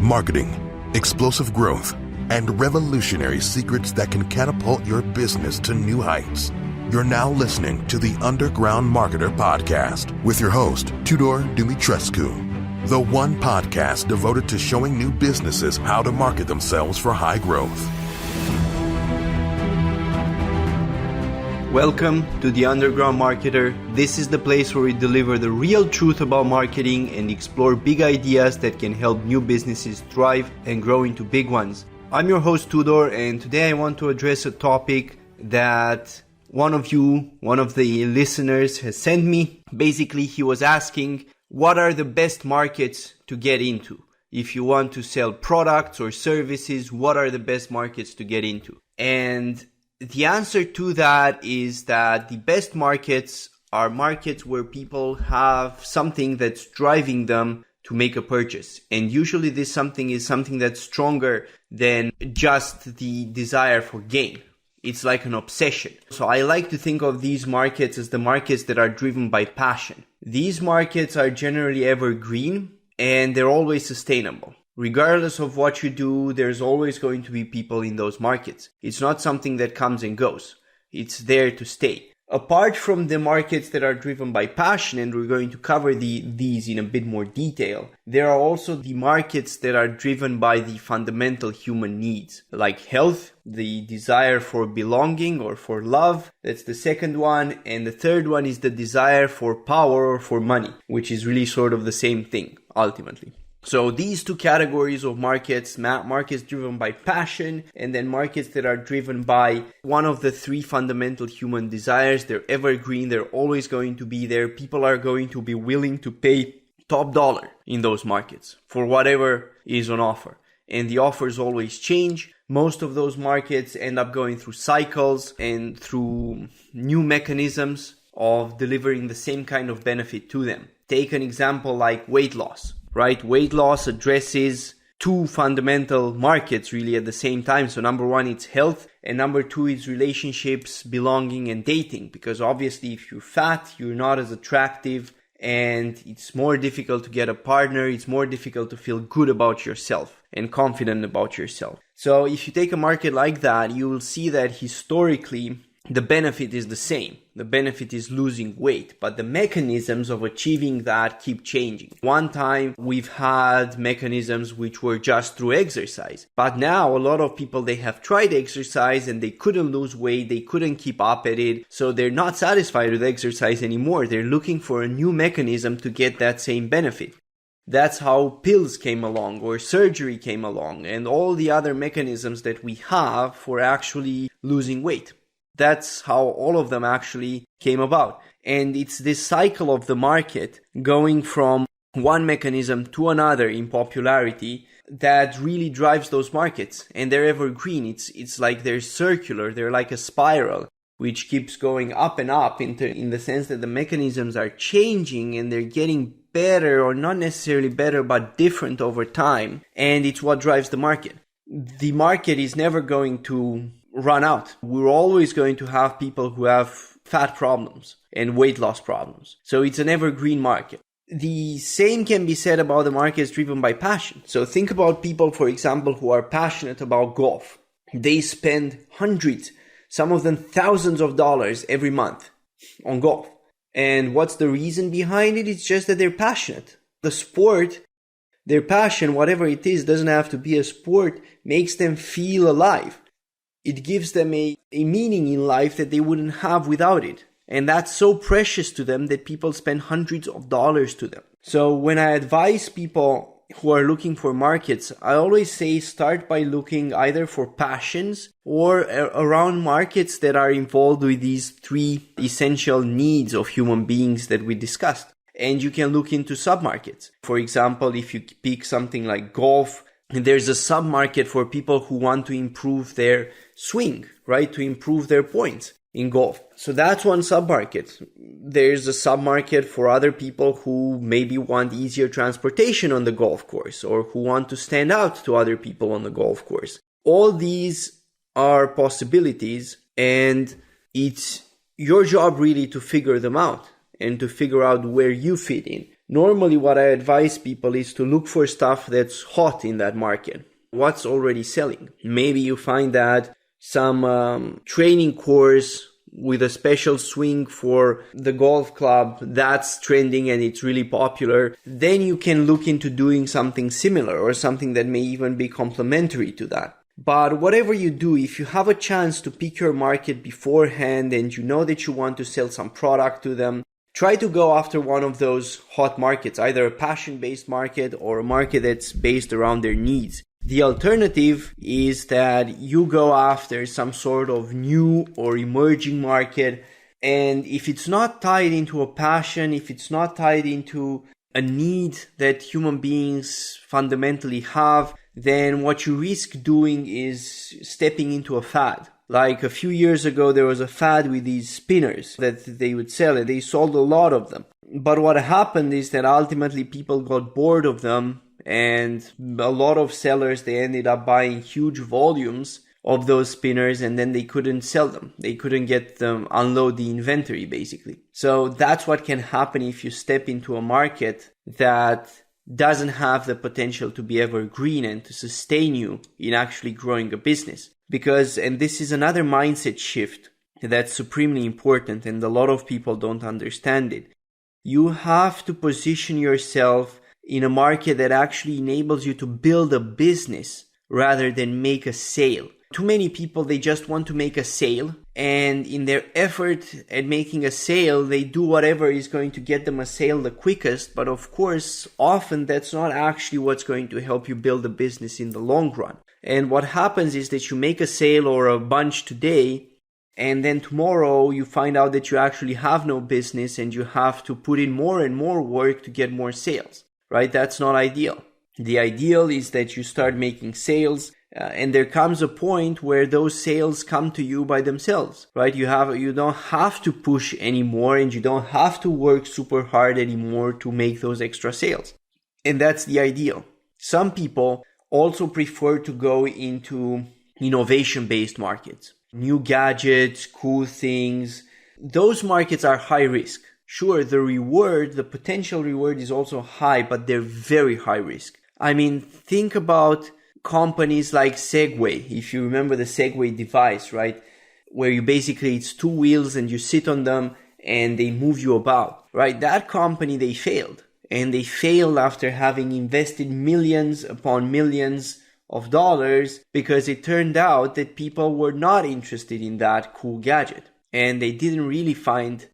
marketing, explosive growth, and revolutionary secrets that can catapult your business to new heights. You're now listening to the Underground Marketer Podcast with your host, Tudor Dumitrescu, the one podcast devoted to showing new businesses how to market themselves for high growth. Welcome to the Underground Marketer. This is the place where we deliver the real truth about marketing and explore big ideas that can help new businesses thrive and grow into big ones. I'm your host Tudor, and today I want to address a topic that one of the listeners has sent me. Basically, he was asking, what are the best markets to get into? If you want to sell products or services, what are the best markets to get into? And the answer to that is that the best markets are markets where people have something that's driving them to make a purchase. And usually this something is something that's stronger than just the desire for gain. It's like an obsession. So I like to think of these markets as the markets that are driven by passion. These markets are generally evergreen and they're always sustainable. Regardless of what you do, there's always going to be people in those markets. It's not something that comes and goes. It's there to stay. Apart from the markets that are driven by passion, and we're going to cover these in a bit more detail, there are also the markets that are driven by the fundamental human needs, like health, the desire for belonging or for love. That's the second one. And the third one is the desire for power or for money, which is really sort of the same thing, ultimately. So these two categories of markets driven by passion and then markets that are driven by one of the three fundamental human desires. They're evergreen. They're always going to be there. People are going to be willing to pay top dollar in those markets for whatever is on offer. And the offers always change. Most of those markets end up going through cycles and through new mechanisms of delivering the same kind of benefit to them. Take an example like weight loss. Right? Weight loss addresses two fundamental markets really at the same time. So number one, it's health. And number two is relationships, belonging, and dating. Because obviously if you're fat, you're not as attractive and it's more difficult to get a partner. It's more difficult to feel good about yourself and confident about yourself. So if you take a market like that, you will see that historically the benefit is the same. The benefit is losing weight, but the mechanisms of achieving that keep changing. One time we've had mechanisms which were just through exercise, but now a lot of people, they have tried exercise and they couldn't lose weight, they couldn't keep up at it, so they're not satisfied with exercise anymore. They're looking for a new mechanism to get that same benefit. That's how pills came along or surgery came along and all the other mechanisms that we have for actually losing weight. That's how all of them actually came about. And it's this cycle of the market going from one mechanism to another in popularity that really drives those markets. And they're evergreen. It's like they're circular. They're like a spiral, which keeps going up and up in the sense that the mechanisms are changing and they're getting better, or not necessarily better, but different over time. And it's what drives the market. The market is never going to run out. We're always going to have people who have fat problems and weight loss problems. So it's an evergreen market. The same can be said about the markets driven by passion. So think about people, for example, who are passionate about golf. They spend hundreds, some of them thousands of dollars every month on golf. And what's the reason behind it? It's just that they're passionate. The sport, their passion, whatever it is, doesn't have to be a sport, makes them feel alive. It gives them a meaning in life that they wouldn't have without it. And that's so precious to them that people spend hundreds of dollars to them. So when I advise people who are looking for markets, I always say start by looking either for passions or around markets that are involved with these three essential needs of human beings that we discussed. And you can look into submarkets. For example, if you pick something like golf, there's a submarket for people who want to improve their swing, right? To improve their points in golf. So that's one submarket. There's a submarket for other people who maybe want easier transportation on the golf course or who want to stand out to other people on the golf course. All these are possibilities, and it's your job really to figure them out and to figure out where you fit in. Normally what I advise people is to look for stuff that's hot in that market. What's already selling? Maybe you find that some training course with a special swing for the golf club that's trending and it's really popular. Then you can look into doing something similar or something that may even be complementary to that. But whatever you do, if you have a chance to pick your market beforehand and you know that you want to sell some product to them, try to go after one of those hot markets, either a passion-based market or a market that's based around their needs. The alternative is that you go after some sort of new or emerging market, and if it's not tied into a passion, if it's not tied into a need that human beings fundamentally have, then what you risk doing is stepping into a fad. Like a few years ago, there was a fad with these spinners that they would sell, and they sold a lot of them. But what happened is that ultimately people got bored of them, and a lot of sellers, they ended up buying huge volumes of those spinners, and then they couldn't sell them. They couldn't get them, unload the inventory basically. So that's what can happen if you step into a market that doesn't have the potential to be evergreen and to sustain you in actually growing a business. Because, and this is another mindset shift that's supremely important and a lot of people don't understand it. You have to position yourself in a market that actually enables you to build a business rather than make a sale. Too many people, they just want to make a sale, and in their effort at making a sale, they do whatever is going to get them a sale the quickest. But of course, often that's not actually what's going to help you build a business in the long run. And what happens is that you make a sale or a bunch today, and then tomorrow you find out that you actually have no business and you have to put in more and more work to get more sales, right? That's not ideal. The ideal is that you start making sales, and there comes a point where those sales come to you by themselves, right? You don't have to push anymore, and you don't have to work super hard anymore to make those extra sales. And that's the ideal. Some people also prefer to go into innovation-based markets. New gadgets, cool things. Those markets are high risk. Sure, the potential reward is also high, but they're very high risk. I mean, think about companies like Segway. If you remember the Segway device, right? Where it's two wheels and you sit on them and they move you about, right? That company, they failed. And they failed after having invested millions upon millions of dollars because it turned out that people were not interested in that cool gadget. And they didn't really find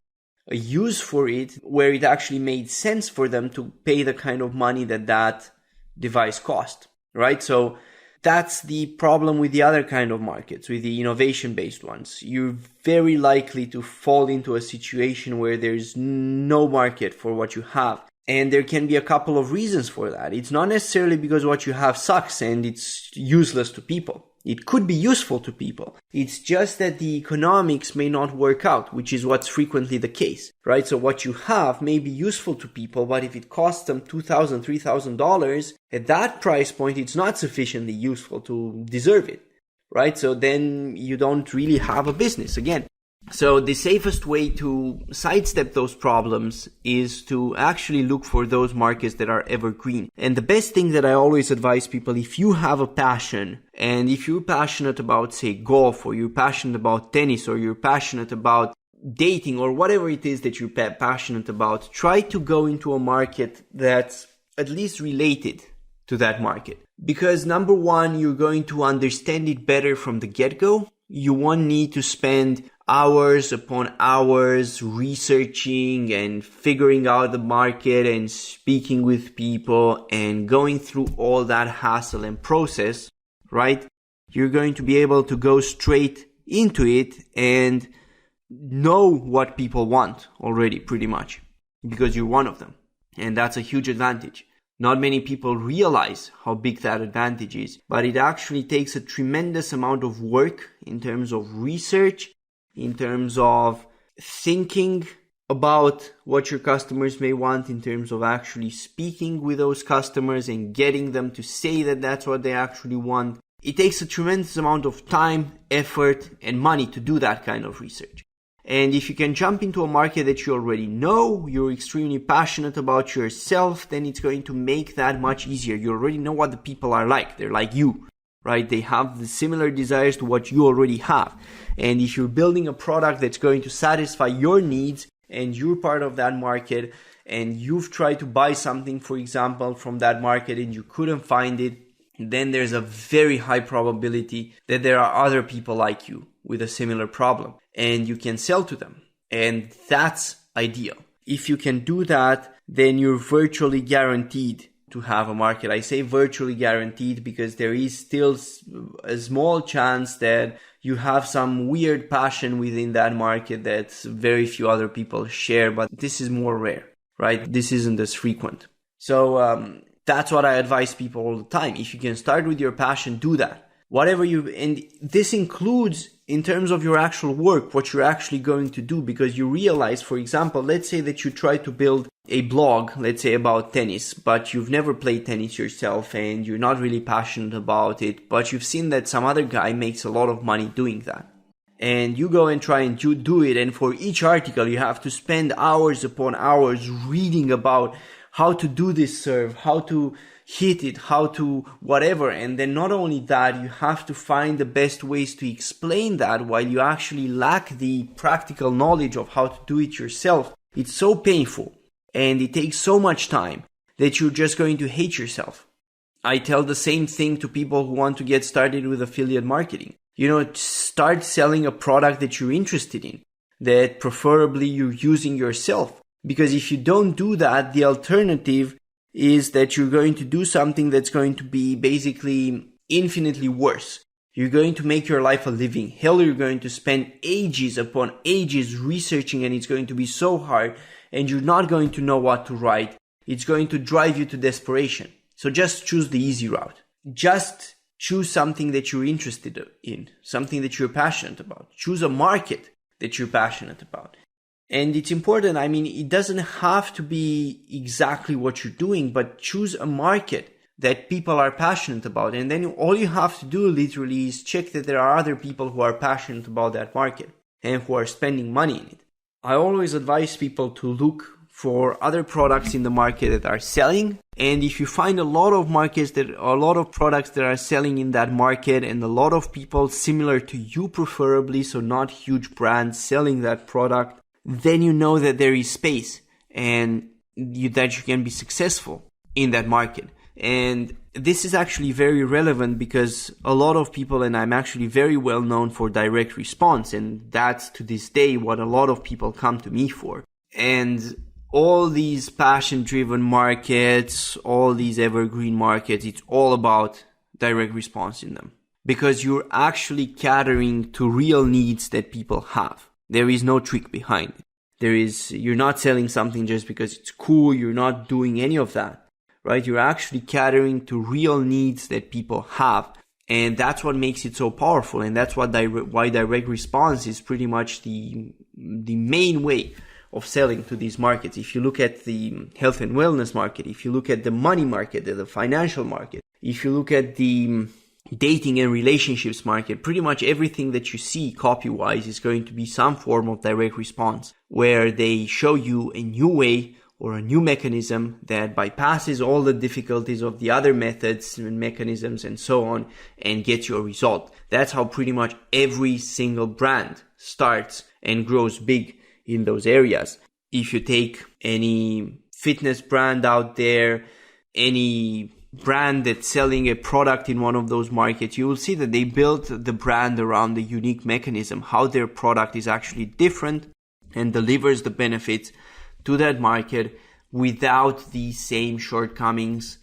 a use for it where it actually made sense for them to pay the kind of money that device cost, right? So that's the problem with the other kind of markets, with the innovation-based ones. You're very likely to fall into a situation where there's no market for what you have. And there can be a couple of reasons for that. It's not necessarily because what you have sucks and it's useless to people. It could be useful to people. It's just that the economics may not work out, which is what's frequently the case, right? So what you have may be useful to people, but if it costs them $2,000, $3,000, at that price point, it's not sufficiently useful to deserve it, right? So then you don't really have a business again. So the safest way to sidestep those problems is to actually look for those markets that are evergreen. And the best thing that I always advise people, if you have a passion, and if you're passionate about, say, golf, or you're passionate about tennis, or you're passionate about dating, or whatever it is that you're passionate about, try to go into a market that's at least related to that market. Because number one, you're going to understand it better from the get-go. You won't need to spend hours upon hours researching and figuring out the market and speaking with people and going through all that hassle and process, right? You're going to be able to go straight into it and know what people want already pretty much because you're one of them. And that's a huge advantage. Not many people realize how big that advantage is, but it actually takes a tremendous amount of work in terms of research, in terms of thinking about what your customers may want, in terms of actually speaking with those customers and getting them to say that that's what they actually want. It takes a tremendous amount of time, effort, and money to do that kind of research. And if you can jump into a market that you already know, you're extremely passionate about yourself, then it's going to make that much easier. You already know what the people are like. They're like you, right? They have the similar desires to what you already have. And if you're building a product that's going to satisfy your needs and you're part of that market and you've tried to buy something, for example, from that market and you couldn't find it, then there's a very high probability that there are other people like you with a similar problem and you can sell to them. And that's ideal. If you can do that, then you're virtually guaranteed to have a market. I say virtually guaranteed because there is still a small chance that you have some weird passion within that market that very few other people share, but this is more rare, right? This isn't as frequent. So that's what I advise people all the time. If you can start with your passion, do that. And this includes in terms of your actual work, what you're actually going to do, because you realize, for example, let's say that you try to build a blog, let's say about tennis, but you've never played tennis yourself and you're not really passionate about it, but you've seen that some other guy makes a lot of money doing that. And you go and try and do it, and for each article you have to spend hours upon hours reading about how to do this serve, how to hit it, how to whatever. And then not only that, you have to find the best ways to explain that while you actually lack the practical knowledge of how to do it yourself. It's so painful and it takes so much time that you're just going to hate yourself. I tell the same thing to people who want to get started with affiliate marketing. Start selling a product that you're interested in, that preferably you're using yourself. Because if you don't do that, the alternative is that you're going to do something that's going to be basically infinitely worse. You're going to make your life a living hell. You're going to spend ages upon ages researching, and it's going to be so hard, and you're not going to know what to write. It's going to drive you to desperation. So just choose the easy route. Just choose something that you're interested in, something that you're passionate about. Choose a market that you're passionate about. And it's important, it doesn't have to be exactly what you're doing, but choose a market that people are passionate about. And then all you have to do literally is check that there are other people who are passionate about that market and who are spending money in it. I always advise people to look for other products in the market that are selling. And if you find a lot of products that are selling in that market and a lot of people similar to you preferably, so not huge brands selling that product, then you know that there is space and that you can be successful in that market. And this is actually very relevant because a lot of people, and I'm actually very well known for direct response, and that's to this day what a lot of people come to me for. And all these passion-driven markets, all these evergreen markets, it's all about direct response in them because you're actually catering to real needs that people have. There is no trick behind it. You're not selling something just because it's cool. You're not doing any of that, right? You're actually catering to real needs that people have. And that's what makes it so powerful. And that's why direct response is pretty much the main way of selling to these markets. If you look at the health and wellness market, if you look at the money market, the financial market, if you look at the dating and relationships market, pretty much everything that you see copy-wise is going to be some form of direct response where they show you a new way or a new mechanism that bypasses all the difficulties of the other methods and mechanisms and so on and gets you a result. That's how pretty much every single brand starts and grows big in those areas. If you take any fitness brand out there, any brand that's selling a product in one of those markets, you will see that they built the brand around the unique mechanism, how their product is actually different and delivers the benefits to that market without the same shortcomings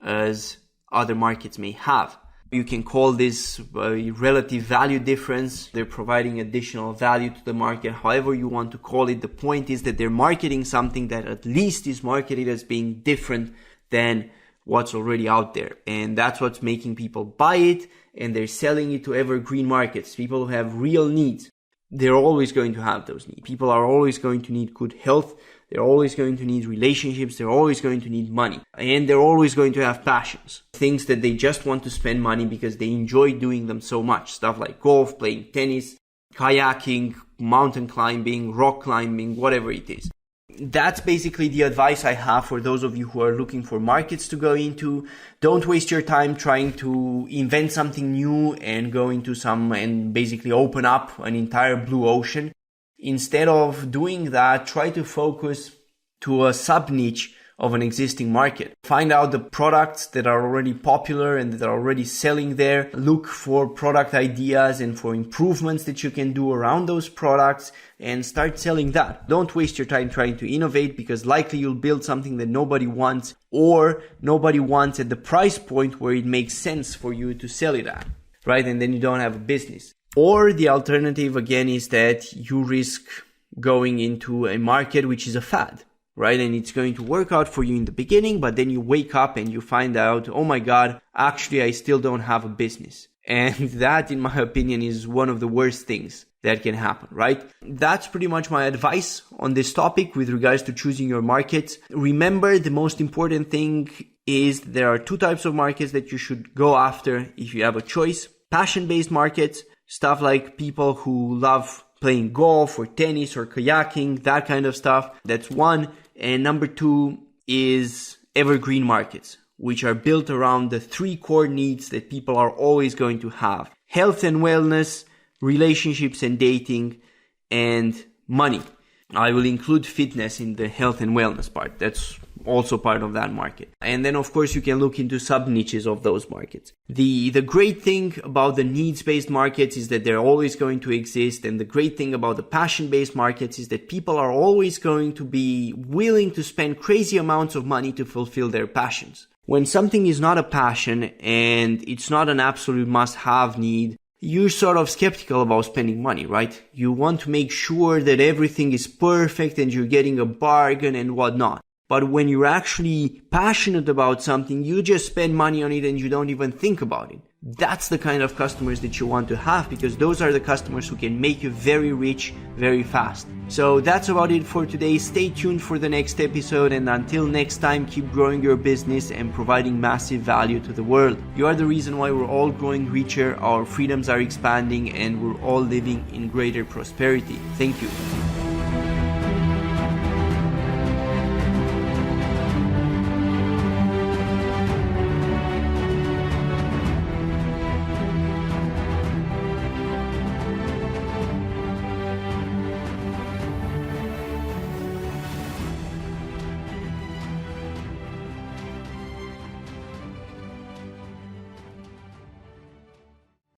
as other markets may have. You can call this a relative value difference. They're providing additional value to the market, however you want to call it. The point is that they're marketing something that at least is marketed as being different than what's already out there. And that's what's making people buy it, and they're selling it to evergreen markets. People who have real needs, they're always going to have those needs. People are always going to need good health. They're always going to need relationships. They're always going to need money. And they're always going to have passions. Things that they just want to spend money because they enjoy doing them so much. Stuff like golf, playing tennis, kayaking, mountain climbing, rock climbing, whatever it is. That's basically the advice I have for those of you who are looking for markets to go into. Don't waste your time trying to invent something new and go into and basically open up an entire blue ocean. Instead of doing that, try to focus to a sub-niche of an existing market. Find out the products that are already popular and that are already selling there. Look for product ideas and for improvements that you can do around those products and start selling that. Don't waste your time trying to innovate, because likely you'll build something that nobody wants, or nobody wants at the price point where it makes sense for you to sell it at, right? And then you don't have a business. Or the alternative again is that you risk going into a market which is a fad, right? And it's going to work out for you in the beginning, but then you wake up and you find out, oh my God, actually I still don't have a business. And that, in my opinion, is one of the worst things that can happen, right? That's pretty much my advice on this topic with regards to choosing your markets. Remember, the most important thing is there are two types of markets that you should go after if you have a choice. Passion-based markets, stuff like people who love playing golf or tennis or kayaking, that kind of stuff. That's one. And number two is evergreen markets, which are built around the three core needs that people are always going to have: health and wellness, relationships and dating, and money. I will include fitness in the health and wellness part. That's also part of that market. And then of course you can look into sub niches of those markets. The great thing about the needs-based markets is that they're always going to exist. And the great thing about the passion-based markets is that people are always going to be willing to spend crazy amounts of money to fulfill their passions. When something is not a passion and it's not an absolute must-have need, you're sort of skeptical about spending money, right? You want to make sure that everything is perfect and you're getting a bargain and whatnot. But when you're actually passionate about something, you just spend money on it and you don't even think about it. That's the kind of customers that you want to have, because those are the customers who can make you very rich very fast. So that's about it for today. Stay tuned for the next episode, and until next time, keep growing your business and providing massive value to the world. You are the reason why we're all growing richer, our freedoms are expanding, and we're all living in greater prosperity. Thank you.